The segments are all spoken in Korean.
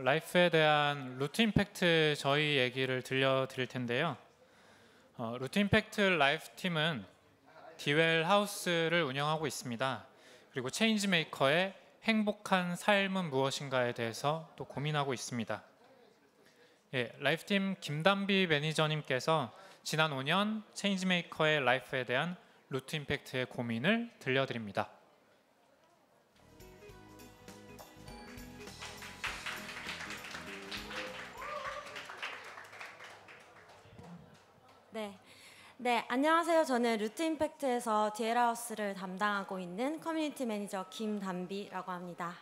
라이프에 대한 루트 임팩트 저희 얘기를 들려드릴 텐데요. 루트 임팩트 라이프 팀은 디웰 하우스를 운영하고 있습니다. 그리고 체인지 메이커의 행복한 삶은 무엇인가에 대해서 또 고민하고 있습니다. 라이프팀 김담비 매니저님께서 지난 5년 체인지 메이커의 라이프에 대한 루트 임팩트의 고민을 들려드립니다. 네, 안녕하세요. 저는 루트 임팩트에서 디웰하우스를 담당하고 있는 커뮤니티 매니저 김담비라고 합니다.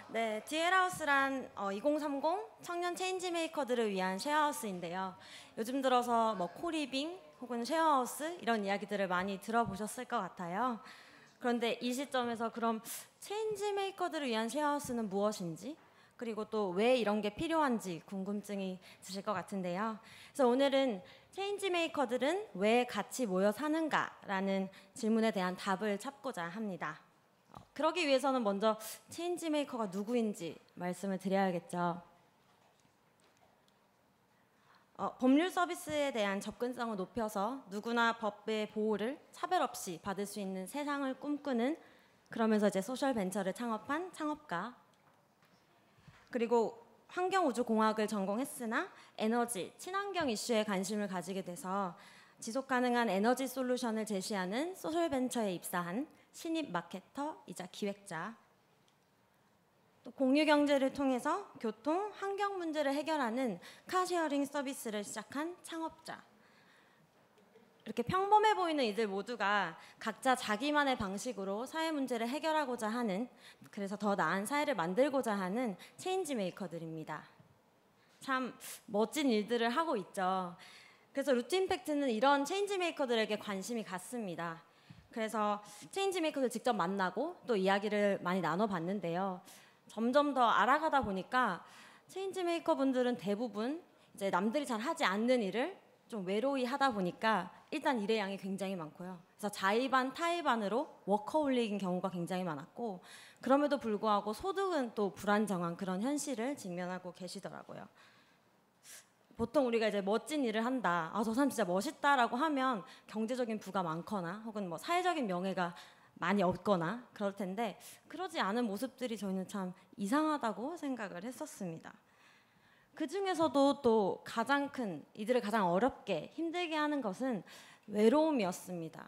네, 디웰하우스란 2030 청년 체인지 메이커들을 위한 쉐어하우스인데요. 요즘 들어서 뭐 코리빙 혹은 쉐어하우스 이런 이야기들을 많이 들어보셨을 것 같아요. 그런데 이 시점에서 그럼 체인지 메이커들을 위한 쉐어하우스는 무엇인지, 그리고 또 왜 이런 게 필요한지 궁금증이 드실 것 같은데요. 그래서 오늘은 체인지 메이커들은 왜 같이 모여 사는가라는 질문에 대한 답을 찾고자 합니다. 그러기 위해서는 먼저 체인지 메이커가 누구인지 말씀을 드려야겠죠. 법률 서비스에 대한 접근성을 높여서 누구나 법의 보호를 차별 없이 받을 수 있는 세상을 꿈꾸는, 그러면서 이제 소셜 벤처를 창업한 창업가, 그리고 환경우주공학을 전공했으나 에너지, 친환경 이슈에 관심을 가지게 돼서 지속가능한 에너지 솔루션을 제시하는 소셜벤처에 입사한 신입 마케터이자 기획자, 또 공유경제를 통해서 교통, 환경 문제를 해결하는 카쉐어링 서비스를 시작한 창업자, 이렇게 평범해 보이는 이들 모두가 각자 자기만의 방식으로 사회 문제를 해결하고자 하는, 그래서 더 나은 사회를 만들고자 하는 체인지 메이커들입니다. 참 멋진 일들을 하고 있죠. 그래서 루트 임팩트는 이런 체인지 메이커들에게 관심이 갔습니다. 그래서 체인지 메이커들 직접 만나고 또 이야기를 많이 나눠봤는데요. 점점 더 알아가다 보니까 체인지 메이커 분들은 대부분 이제 남들이 잘 하지 않는 일을 좀 외로이 하다 보니까 일단 일의 양이 굉장히 많고요. 그래서 자의반 타의반으로 워커홀릭인 경우가 굉장히 많았고, 그럼에도 불구하고 소득은 또 불안정한 그런 현실을 직면하고 계시더라고요. 보통 우리가 이제 멋진 일을 한다, 저 사람 진짜 멋있다라고 하면 경제적인 부가 많거나 혹은 뭐 사회적인 명예가 많이 없거나 그럴 텐데, 그러지 않은 모습들이 저희는 참 이상하다고 생각을 했었습니다. 그 중에서도 또 가장 큰, 이들을 가장 어렵게 힘들게 하는 것은 외로움이었습니다.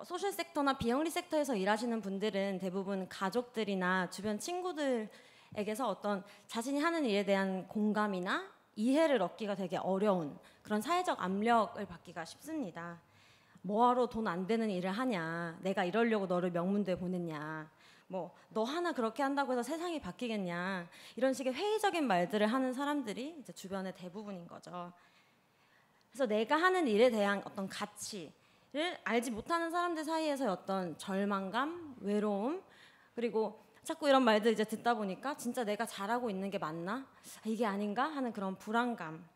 소셜 섹터나 비영리 섹터에서 일하시는 분들은 대부분 가족들이나 주변 친구들에게서 어떤 자신이 하는 일에 대한 공감이나 이해를 얻기가 되게 어려운 그런 사회적 압력을 받기가 쉽습니다. 뭐하러 돈 안 되는 일을 하냐, 내가 이러려고 너를 명문대에 보냈냐, 뭐 너 하나 그렇게 한다고 해서 세상이 바뀌겠냐, 이런 식의 회의적인 말들을 하는 사람들이 이제 주변의 대부분인 거죠. 그래서 내가 하는 일에 대한 어떤 가치를 알지 못하는 사람들 사이에서 어떤 절망감, 외로움, 그리고 자꾸 이런 말들 이제 듣다 보니까 진짜 내가 잘하고 있는 게 맞나? 이게 아닌가? 하는 그런 불안감.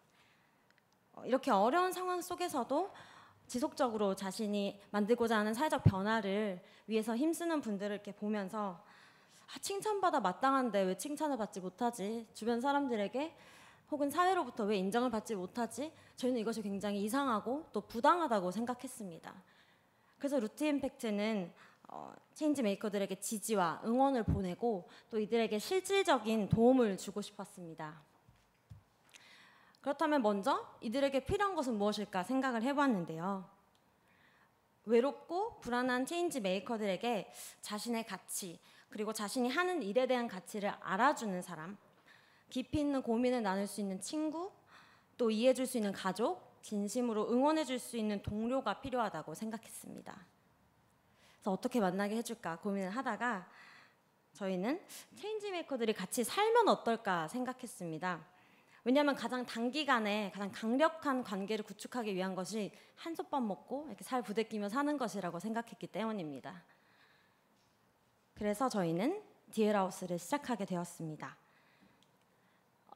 이렇게 어려운 상황 속에서도 지속적으로 자신이 만들고자 하는 사회적 변화를 위해서 힘쓰는 분들을 이렇게 보면서 칭찬받아 마땅한데 왜 칭찬을 받지 못하지? 주변 사람들에게 혹은 사회로부터 왜 인정을 받지 못하지? 저희는 이것이 굉장히 이상하고 또 부당하다고 생각했습니다. 그래서 루트 임팩트는 체인지 메이커들에게 지지와 응원을 보내고 또 이들에게 실질적인 도움을 주고 싶었습니다. 그렇다면 먼저 이들에게 필요한 것은 무엇일까 생각을 해봤는데요. 외롭고 불안한 체인지 메이커들에게 자신의 가치, 그리고 자신이 하는 일에 대한 가치를 알아주는 사람, 깊이 있는 고민을 나눌 수 있는 친구, 또 이해해줄 수 있는 가족, 진심으로 응원해줄 수 있는 동료가 필요하다고 생각했습니다. 그래서 어떻게 만나게 해줄까 고민을 하다가 저희는 체인지 메이커들이 같이 살면 어떨까 생각했습니다. 왜냐하면 가장 단기간에 가장 강력한 관계를 구축하기 위한 것이 한솥밥 먹고 이렇게 살 부대끼며 사는 것이라고 생각했기 때문입니다. 그래서 저희는 디웰하우스를 시작하게 되었습니다.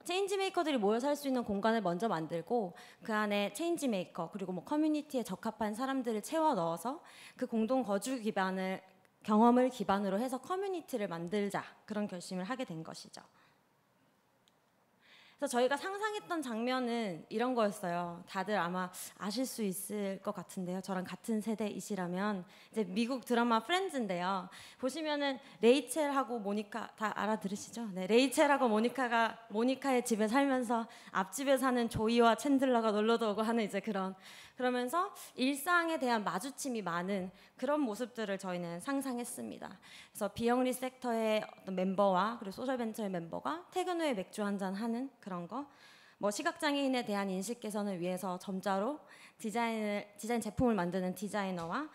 체인지 메이커들이 모여 살 수 있는 공간을 먼저 만들고 그 안에 체인지 메이커 그리고 뭐 커뮤니티에 적합한 사람들을 채워 넣어서 그 공동 거주 기반을 경험을 기반으로 해서 커뮤니티를 만들자, 그런 결심을 하게 된 것이죠. 그래서 저희가 상상했던 장면은 이런 거였어요. 다들 아마 아실 수 있을 것 같은데요. 저랑 같은 세대이시라면 이제 미국 드라마 프렌즈인데요. 보시면은 레이첼하고 모니카 다 알아들으시죠? 네, 레이첼하고 모니카가 모니카의 집에 살면서 앞집에 사는 조이와 챈들러가 놀러도 오고 하는 이제 그러면서 일상에 대한 마주침이 많은 그런 모습들을 저희는 상상했습니다. 그래서 비영리 섹터의 어떤 멤버와 그리고 소셜벤처의 멤버가 퇴근 후에 맥주 한잔 하는 그런 거, 뭐 시각장애인에 대한 인식 개선을 위해서 점자로 디자인 제품을 만드는 디자이너와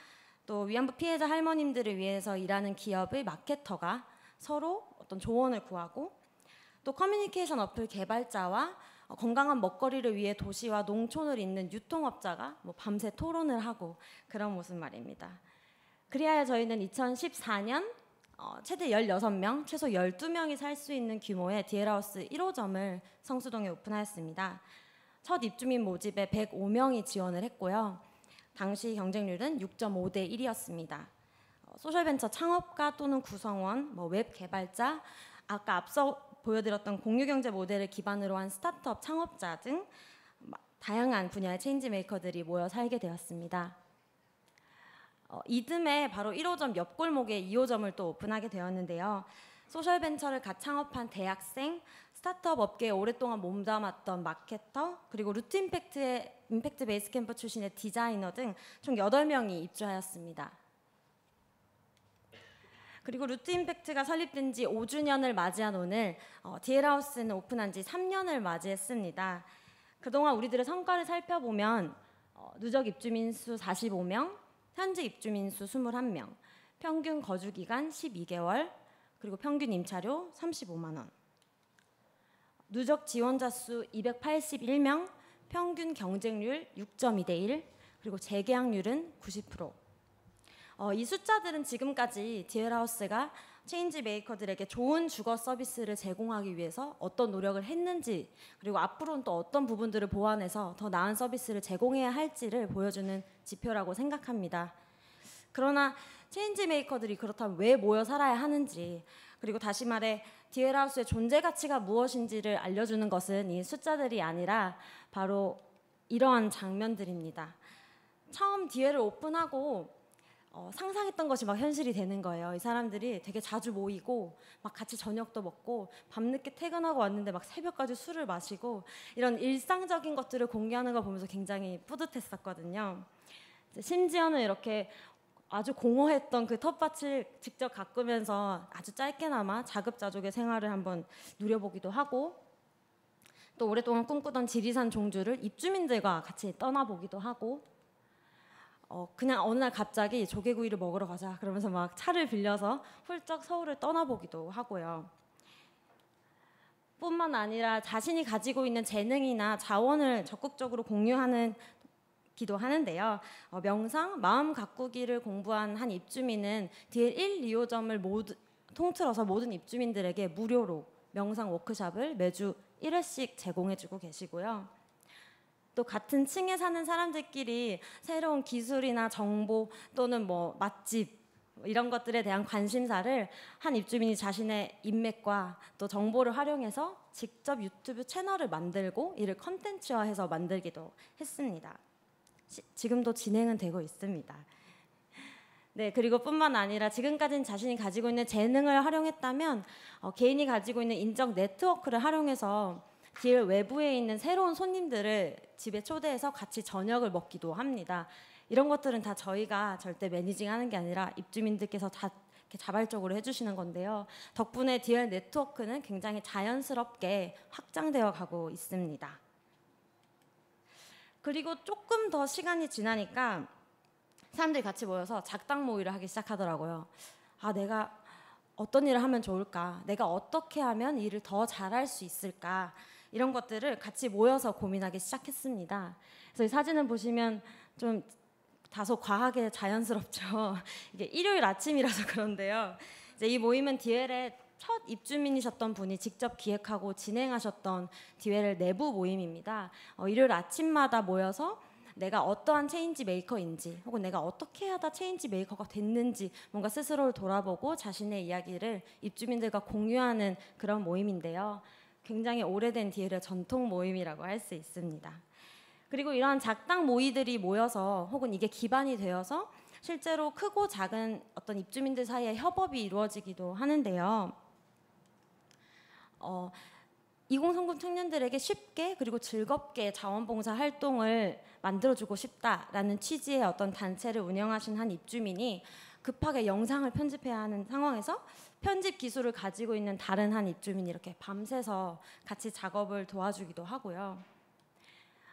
또 위안부 피해자 할머님들을 위해서 일하는 기업의 마케터가 서로 어떤 조언을 구하고, 또 커뮤니케이션 어플 개발자와 건강한 먹거리를 위해 도시와 농촌을 잇는 유통업자가 뭐 밤새 토론을 하고 그런 모습 말입니다. 그리하여 저희는 2014년 최대 16명, 최소 12명이 살 수 있는 규모의 디엘하우스 1호점을 성수동에 오픈하였습니다. 첫 입주민 모집에 105명이 지원을 했고요. 당시 경쟁률은 6.5대 1이었습니다. 소셜벤처 창업가 또는 구성원, 웹 개발자, 아까 앞서 보여드렸던 공유경제 모델을 기반으로 한 스타트업 창업자 등 다양한 분야의 체인지 메이커들이 모여 살게 되었습니다. 이듬해 바로 1호점 옆골목에 2호점을 또 오픈하게 되었는데요. 소셜벤처를 갓 창업한 대학생, 스타트업 업계에 오랫동안 몸담았던 마케터, 그리고 루트 임팩트 베이스 캠프 출신의 디자이너 등 총 8명이 입주하였습니다. 그리고 루트 임팩트가 설립된 지 5주년을 맞이한 오늘 디엘하우스는 오픈한 지 3년을 맞이했습니다. 그동안 우리들의 성과를 살펴보면 누적 입주민 수 45명, 현재 입주민 수 21명, 평균 거주 기간 12개월, 그리고 평균 임차료 35만 원. 누적 지원자 수 281명, 평균 경쟁률 6.2대 1, 그리고 재계약률은 90%. 이 숫자들은 지금까지 디엘하우스가 체인지 메이커들에게 좋은 주거 서비스를 제공하기 위해서 어떤 노력을 했는지, 그리고 앞으로는 또 어떤 부분들을 보완해서 더 나은 서비스를 제공해야 할지를 보여주는 지표라고 생각합니다. 그러나 체인지 메이커들이 그렇다면 왜 모여 살아야 하는지, 그리고 다시 말해 디엘하우스의 존재 가치가 무엇인지를 알려주는 것은 이 숫자들이 아니라 바로 이러한 장면들입니다. 처음 디엘을 오픈하고 상상했던 것이 막 현실이 되는 거예요. 이 사람들이 되게 자주 모이고 막 같이 저녁도 먹고 밤늦게 퇴근하고 왔는데 막 새벽까지 술을 마시고 이런 일상적인 것들을 공유하는 걸 보면서 굉장히 뿌듯했었거든요. 심지어는 이렇게 아주 공허했던 그 텃밭을 직접 가꾸면서 아주 짧게나마 자급자족의 생활을 한번 누려보기도 하고, 또 오랫동안 꿈꾸던 지리산 종주를 입주민들과 같이 떠나보기도 하고, 그냥 어느 날 갑자기 조개구이를 먹으러 가자 그러면서 막 차를 빌려서 훌쩍 서울을 떠나보기도 하고요. 뿐만 아니라 자신이 가지고 있는 재능이나 자원을 적극적으로 공유하는 기도 하는데요. 명상, 마음 가꾸기를 공부한 한 입주민은 DL 1, 2호점을 통틀어서 모든 입주민들에게 무료로 명상 워크숍을 매주 1회씩 제공해주고 계시고요. 또 같은 층에 사는 사람들끼리 새로운 기술이나 정보 또는 맛집 이런 것들에 대한 관심사를 한 입주민이 자신의 인맥과 또 정보를 활용해서 직접 유튜브 채널을 만들고 이를 컨텐츠화해서 만들기도 했습니다. 지금도 진행은 되고 있습니다. 네, 그리고 뿐만 아니라 지금까지는 자신이 가지고 있는 재능을 활용했다면 개인이 가지고 있는 인적 네트워크를 활용해서 길 외부에 있는 새로운 손님들을 집에 초대해서 같이 저녁을 먹기도 합니다. 이런 것들은 다 저희가 절대 매니징하는 게 아니라 입주민들께서 다 이렇게 자발적으로 해주시는 건데요. 덕분에 디엘 네트워크는 굉장히 자연스럽게 확장되어 가고 있습니다. 그리고 조금 더 시간이 지나니까 사람들이 같이 모여서 작당 모의를 하기 시작하더라고요. 내가 어떤 일을 하면 좋을까? 내가 어떻게 하면 일을 더 잘할 수 있을까? 이런 것들을 같이 모여서 고민하기 시작했습니다. 그래서 이 사진을 보시면 좀 다소 과하게 자연스럽죠. 이게 일요일 아침이라서 그런데요. 이제 이 모임은 디엘의 첫 입주민이셨던 분이 직접 기획하고 진행하셨던 디엘 내부 모임입니다. 일요일 아침마다 모여서 내가 어떠한 체인지 메이커인지 혹은 내가 어떻게 하다 체인지 메이커가 됐는지 뭔가 스스로를 돌아보고 자신의 이야기를 입주민들과 공유하는 그런 모임인데요. 굉장히 오래된 DL의 전통 모임이라고 할 수 있습니다. 그리고 이러한 작당 모이들이 모여서 혹은 이게 기반이 되어서 실제로 크고 작은 어떤 입주민들 사이에 협업이 이루어지기도 하는데요. 2030 청년들에게 쉽게 그리고 즐겁게 자원봉사 활동을 만들어주고 싶다라는 취지의 어떤 단체를 운영하신 한 입주민이 급하게 영상을 편집해야 하는 상황에서 편집 기술을 가지고 있는 다른 한 입주민이 이렇게 밤새서 같이 작업을 도와주기도 하고요.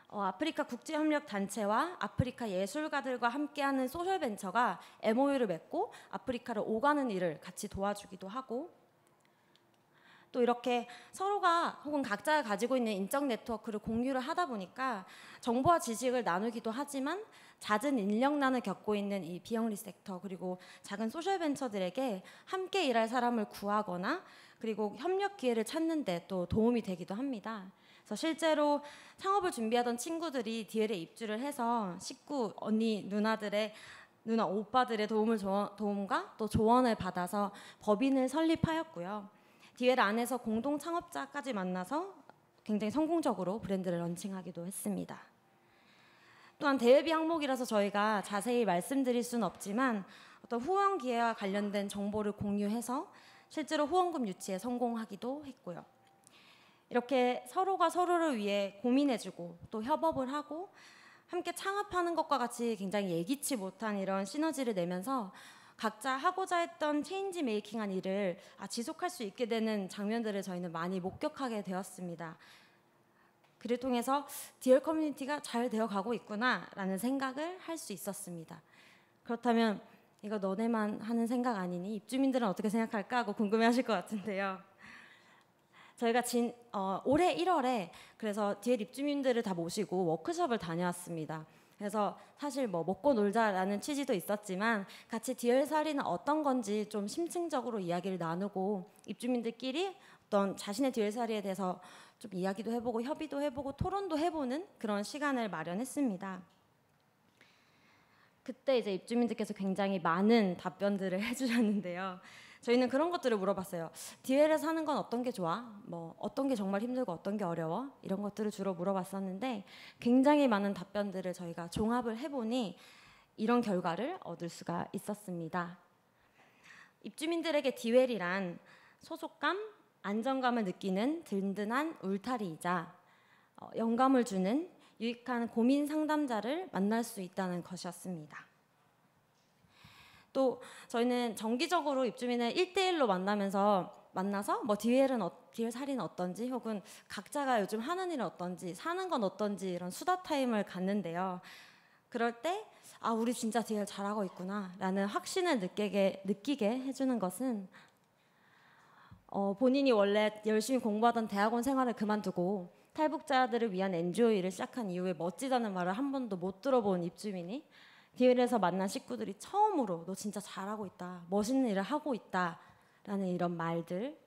아프리카 국제협력단체와 아프리카 예술가들과 함께하는 소셜벤처가 MOU를 맺고 아프리카를 오가는 일을 같이 도와주기도 하고, 또 이렇게 서로가 혹은 각자가 가지고 있는 인적 네트워크를 공유를 하다 보니까 정보와 지식을 나누기도 하지만 잦은 인력난을 겪고 있는 이 비영리 섹터 그리고 작은 소셜벤처들에게 함께 일할 사람을 구하거나 그리고 협력 기회를 찾는 데 또 도움이 되기도 합니다. 그래서 실제로 창업을 준비하던 친구들이 DL에 입주를 해서 식구, 언니, 누나, 오빠들의 도움과 또 조언을 받아서 법인을 설립하였고요. DL 안에서 공동 창업자까지 만나서 굉장히 성공적으로 브랜드를 런칭하기도 했습니다. 또한 대회비 항목이라서 저희가 자세히 말씀드릴 수는 없지만 어떤 후원 기회와 관련된 정보를 공유해서 실제로 후원금 유치에 성공하기도 했고요. 이렇게 서로가 서로를 위해 고민해주고 또 협업을 하고 함께 창업하는 것과 같이 굉장히 예기치 못한 이런 시너지를 내면서 각자 하고자 했던 체인지 메이킹한 일을 지속할 수 있게 되는 장면들을 저희는 많이 목격하게 되었습니다. 그를 통해서 DL 커뮤니티가 잘 되어가고 있구나라는 생각을 할 수 있었습니다. 그렇다면 이거 너네만 하는 생각 아니니 입주민들은 어떻게 생각할까 하고 궁금해하실 것 같은데요. 저희가 올해 1월에 그래서 DL 입주민들을 다 모시고 워크숍을 다녀왔습니다. 그래서 사실 뭐 먹고 놀자라는 취지도 있었지만 같이 DL 살이는 어떤 건지 좀 심층적으로 이야기를 나누고 입주민들끼리 어떤 자신의 DL 살이에 대해서 좀 이야기도 해보고 협의도 해보고 토론도 해보는 그런 시간을 마련했습니다. 그때 이제 입주민들께서 굉장히 많은 답변들을 해주셨는데요. 저희는 그런 것들을 물어봤어요. DL에 사는 건 어떤 게 좋아? 뭐 어떤 게 정말 힘들고 어떤 게 어려워? 이런 것들을 주로 물어봤었는데 굉장히 많은 답변들을 저희가 종합을 해보니 이런 결과를 얻을 수가 있었습니다. 입주민들에게 DL이란 소속감, 안정감을 느끼는 든든한 울타리이자 영감을 주는 유익한 고민 상담자를 만날 수 있다는 것이었습니다. 또 저희는 정기적으로 입주민을 1대1로 만나서 뭐 DL 살이는 어떤지 혹은 각자가 요즘 하는 일은 어떤지 사는 건 어떤지 이런 수다 타임을 갖는데요. 그럴 때 우리 진짜 DL 잘하고 있구나 라는 확신을 느끼게 해주는 것은 본인이 원래 열심히 공부하던 대학원 생활을 그만두고 탈북자들을 위한 NGO 일을 시작한 이후에 멋지다는 말을 한 번도 못 들어본 입주민이 DL에서 만난 식구들이 처음으로 너 진짜 잘하고 있다, 멋있는 일을 하고 있다 라는 이런 말들,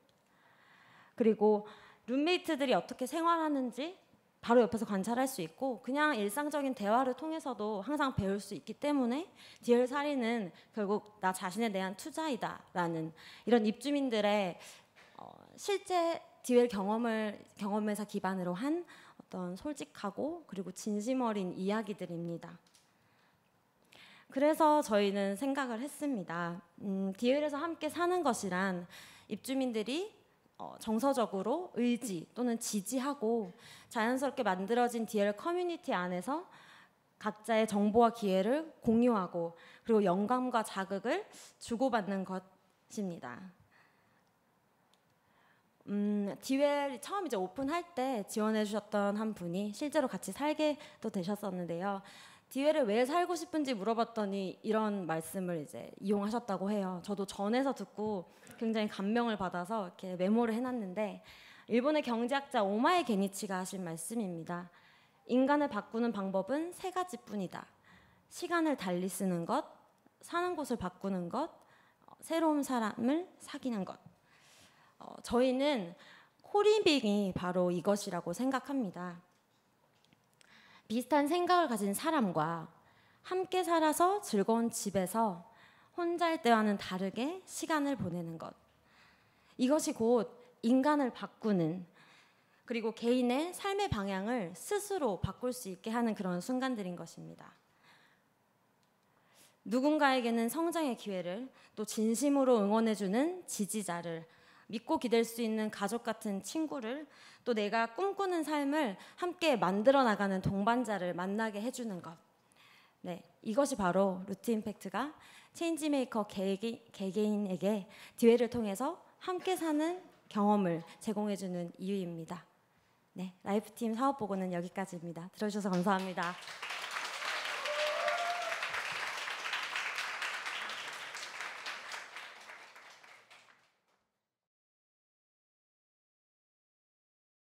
그리고 룸메이트들이 어떻게 생활하는지 바로 옆에서 관찰할 수 있고 그냥 일상적인 대화를 통해서도 항상 배울 수 있기 때문에 DL 살이는 결국 나 자신에 대한 투자이다 라는 이런 입주민들의 실제 DL 경험에서 기반으로 한 어떤 솔직하고 그리고 진심 어린 이야기들입니다. 그래서 저희는 생각을 했습니다. DL에서 함께 사는 것이란 입주민들이 정서적으로 의지 또는 지지하고 자연스럽게 만들어진 DL 커뮤니티 안에서 각자의 정보와 기회를 공유하고 그리고 영감과 자극을 주고받는 것입니다. DL 처음 이제 오픈할 때 지원해 주셨던 한 분이 실제로 같이 살게도 되셨었는데요. DL을 왜 살고 싶은지 물어봤더니 이런 말씀을 이제 이용하셨다고 해요. 저도 전에서 듣고 굉장히 감명을 받아서 이렇게 메모를 해놨는데 일본의 경제학자 오마에 게니치가 하신 말씀입니다. 인간을 바꾸는 방법은 3가지뿐이다. 시간을 달리 쓰는 것, 사는 곳을 바꾸는 것, 새로운 사람을 사귀는 것. 저희는 코리빙이 바로 이것이라고 생각합니다. 비슷한 생각을 가진 사람과 함께 살아서 즐거운 집에서 혼자일 때와는 다르게 시간을 보내는 것. 이것이 곧 인간을 바꾸는, 그리고 개인의 삶의 방향을 스스로 바꿀 수 있게 하는 그런 순간들인 것입니다. 누군가에게는 성장의 기회를, 또 진심으로 응원해주는 지지자를, 믿고 기댈 수 있는 가족 같은 친구를, 또 내가 꿈꾸는 삶을 함께 만들어 나가는 동반자를 만나게 해주는 것. 네, 이것이 바로 루트 임팩트가 체인지메이커 개개인에게 디웰을 통해서 함께 사는 경험을 제공해주는 이유입니다. 네, 라이프팀 사업보고는 여기까지입니다. 들어주셔서 감사합니다.